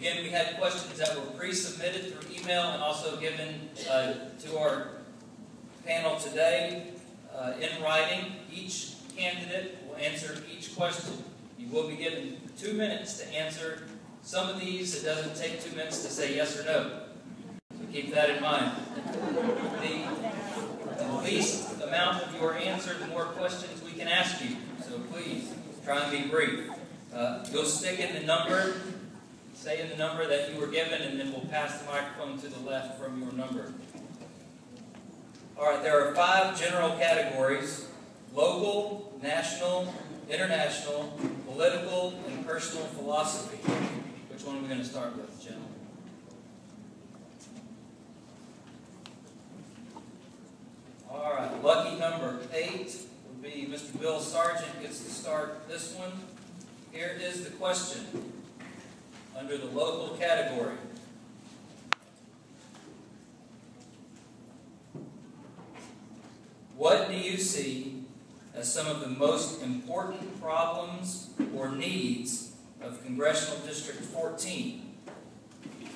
Again, we had questions that were pre-submitted through email and also given to our panel today in writing. Each candidate will answer each question. You will be given 2 minutes to answer. Some of these, it doesn't take 2 minutes to say yes or no. So keep that in mind. The least amount of your answer, the more questions we can ask you. So please, try and be brief. You'll stick in the number, say in the number that you were given, and then we'll pass the microphone to the left from your number. All right, there are 5 general categories: local, national, international, political, and personal philosophy. Which one are we going to start with, gentlemen? All right, lucky number 8 would be Mr. Bill Sargent gets to start this one. Here is the question under the local category. What do you see as some of the most important problems or needs of Congressional District 14?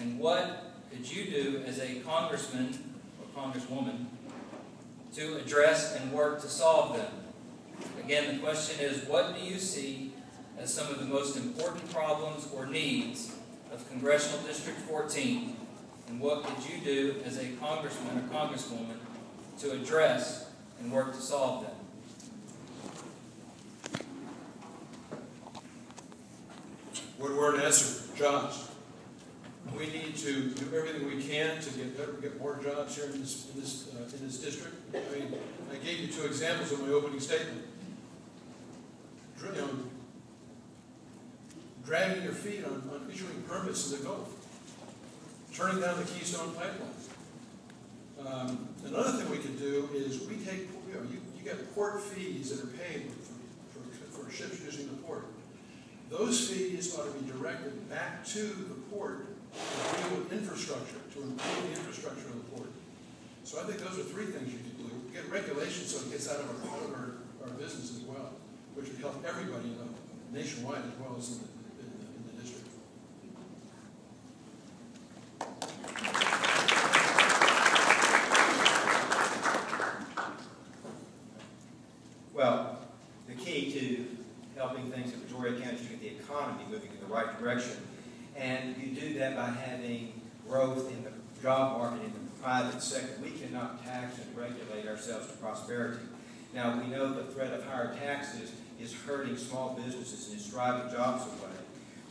And what could you do as a congressman or congresswoman to address and work to solve them? Again, the question is, what do you see as some of the most important problems or needs of Congressional District 14? And what could you do as a congressman or congresswoman to address and work to solve them? One word answer: jobs. We need to do everything we can to get more jobs here in this district. I mean, I gave you 2 examples in my opening statement. Dragging your feet on issuing permits in the Gulf, turning down the Keystone Pipeline. Another thing we could do is we take, you get port fees that are paid for ships using the port. Those fees ought to be directed back to the port to deal with infrastructure, to improve the infrastructure of the port. So I think those are 3 things you could do. Get regulations so it gets out of our business as well, which would help everybody nationwide as well as in the district. Well, the key to helping things in Brazoria County is to get the economy moving in the right direction. And you do that by having growth in the job market in the private sector. We cannot tax and regulate ourselves to prosperity. Now, we know the threat of higher taxes is hurting small businesses and is driving jobs away.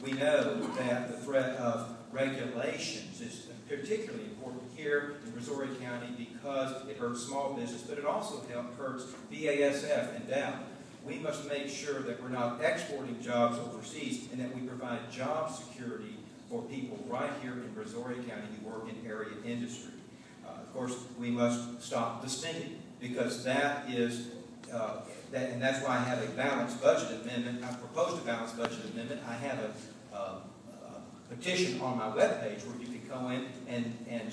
We know that the threat of regulations is particularly important here in Brazoria County because it hurts small business, but it also hurts BASF and Dow. We must make sure that we're not exporting jobs overseas and that we provide job security for people right here in Brazoria County who work in area industry. Of course, we must stop the spending because that is, and that's why I have a balanced budget amendment. I proposed a balanced budget amendment. I have a petition on my webpage where you can go in and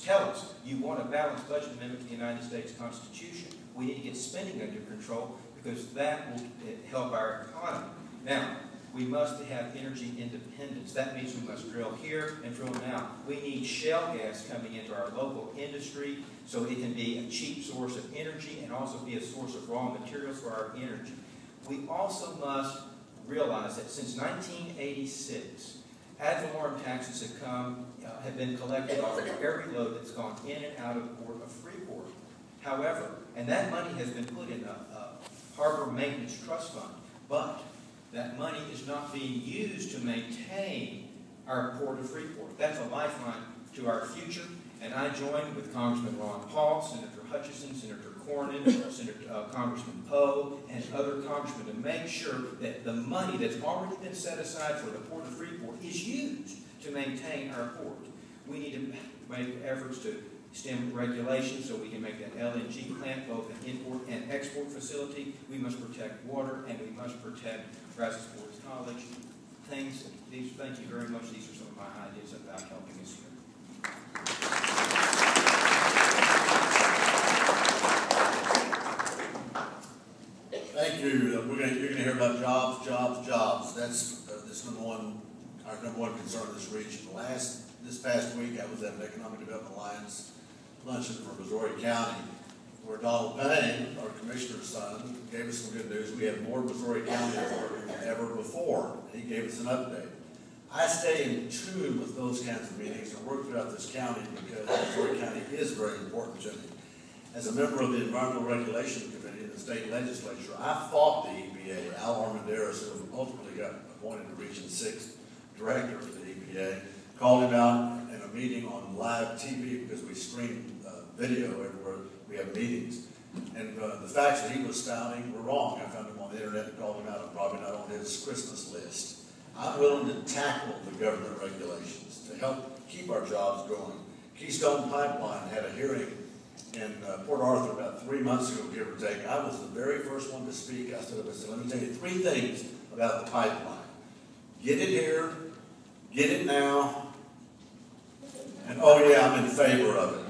tell us you want a balanced budget amendment to the United States Constitution. We need to get spending under control because that will help our economy. Now, we must have energy independence. That means we must drill here and drill now. We need shale gas coming into our local industry so it can be a cheap source of energy and also be a source of raw materials for our energy. We also must realize that since 1986, ad valorem taxes have been collected off of every load that's gone in and out of the port of Freeport. However, and that money has been put in a harbor maintenance trust fund, but that money is not being used to maintain our port of Freeport. That's a lifeline to our future, and I joined with Congressman Ron Paul, Senator Hutchison, Senator Cornyn, Congressman Poe, and other congressmen to make sure that the money that's already been set aside for the port of Freeport is used to maintain our port. We need to make efforts to stem regulations so we can make that LNG plant both an import and export facility. We must protect water, and we must protect Brazos Sports College. Thank you very much. These are some of my ideas about helping us here. Thank you. You're going to hear about jobs, jobs, jobs. That's this #1 our number one concern in this region. This past week, I was at an Economic Development Alliance luncheon for Missouri County, where Donald Payne, our commissioner's son, gave us some good news. We have more Missouri County than ever before. He gave us an update. I stay in tune with those kinds of meetings and work throughout this county because Missouri County is very important to me. As a member of the Environmental Regulation Committee in the state legislature, I fought the EPA. Al Armendariz, who ultimately got appointed to Region 6 director for the EPA, called him out in a meeting on live TV because we stream video everywhere we have meetings. And the facts that he was spouting were wrong. I found him on the internet and called him out. I'm probably not on his Christmas list. I'm willing to tackle the government regulations to help keep our jobs going. Keystone Pipeline had a hearing in Port Arthur about 3 months ago, give or take. I was the very first one to speak. I said, let me tell you 3 things about the pipeline. Get it here, get it now, and oh yeah, I'm in favor of it.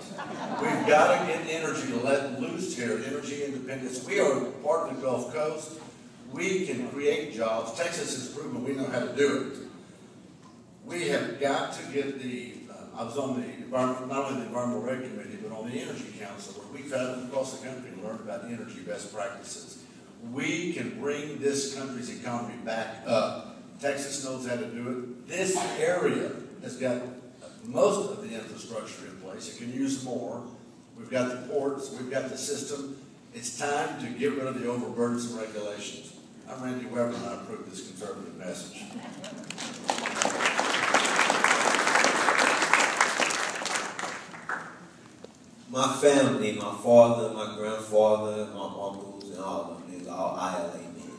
We've got to get energy let loose here, energy independence. We are part of the Gulf Coast. We can create jobs. Texas has proven we know how to do it. We have got to get I was on the not only the Environmental Reg Committee, but on the Energy Council, where we traveled across the country and learned about energy best practices. We can bring this country's economy back up. Texas knows how to do it. This area has got most of the infrastructure in place. It can use more. We've got the ports. We've got the system. It's time to get rid of the overburdensome regulations. I'm Randy Weber, and I approve this conservative message. My family, my father, my grandfather, my uncles, and all of them, is all ILA men.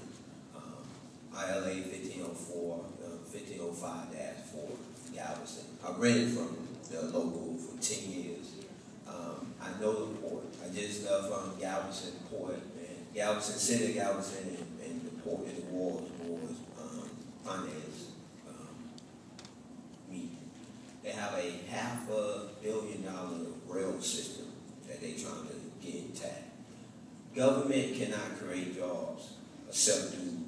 ILA 1504, 1505-4, Galveston. I rented from the local for 10 years. I know the port. I just left from Galveston Port, and Galveston City, Galveston, and the port and the wars finance meeting. They have a $500 million rail system that they're trying to get intact. Government cannot create jobs except through,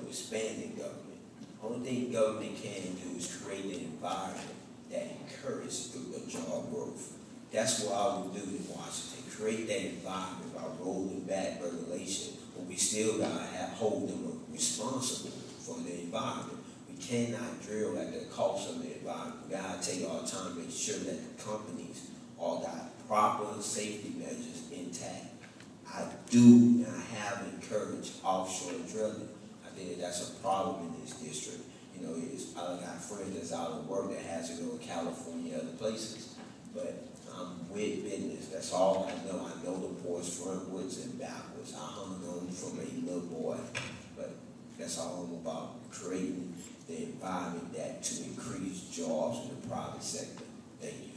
expanding government. Only thing government can do is create an environment that encourages the job growth. That's what I would do in Washington, create that environment by rolling back regulation, but we still gotta hold them responsible for the environment. We cannot drill at the cost of the environment. We gotta take our time to make sure that the companies all got proper safety measures intact. I do and I have encouraged offshore drilling. I think that's a problem in this district. I got friends that's out of work that has to go to California and other places, but I'm with business. That's all I know. I know the ports frontwards and backwards. I hung on from a little boy, but that's all I'm about, creating the environment that to increase jobs in the private sector. Thank you.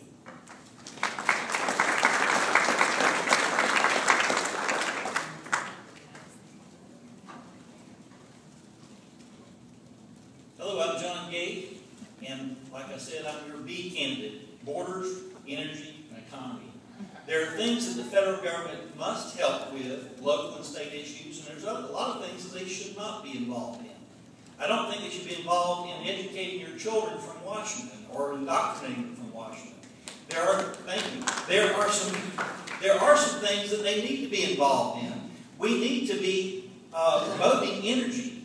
Hello, I'm John Gate, and like I said, I'm your B candidate, borders, energy, and economy. There are things that the federal government must help with, local and state issues, and there's a lot of things that they should not be involved in. I don't think they should be involved in educating your children from Washington or indoctrinating them from Washington. There are some things that they need to be involved in. We need to be promoting energy.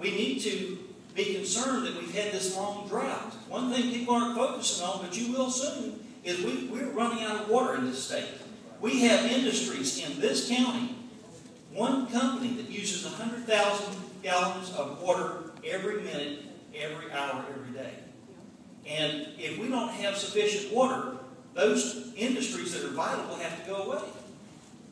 We need to be concerned that we've had this long drought. One thing people aren't focusing on, but you will soon, is we're running out of water in this state. We have industries in this county, one company that uses 100,000 gallons of water every minute, every hour, every day. And if we don't have sufficient water, those industries that are vital will have to go away.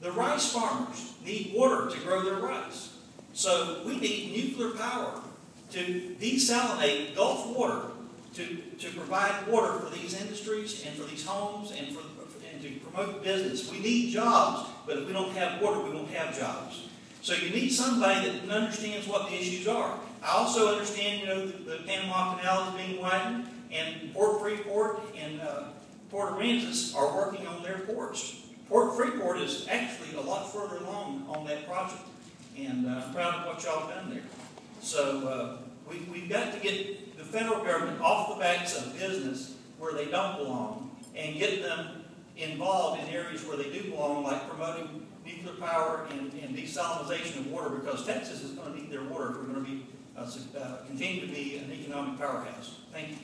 The rice farmers need water to grow their rice. So we need nuclear power to desalinate Gulf water to provide water for these industries and for these homes and to promote business. We need jobs, but if we don't have water, we won't have jobs. So you need somebody that understands what the issues are. I also understand, the Panama Canal is being widened, and Port Freeport and Port Aransas are working on their ports. Port Freeport is actually a lot further along on that project, and I'm proud of what y'all have done there. So we've got to get the federal government off the backs of business where they don't belong and get them involved in areas where they do belong, like promoting nuclear power and desalinization of water, because Texas is going to need their water if we're going to be continue to be an economic powerhouse. Thank you.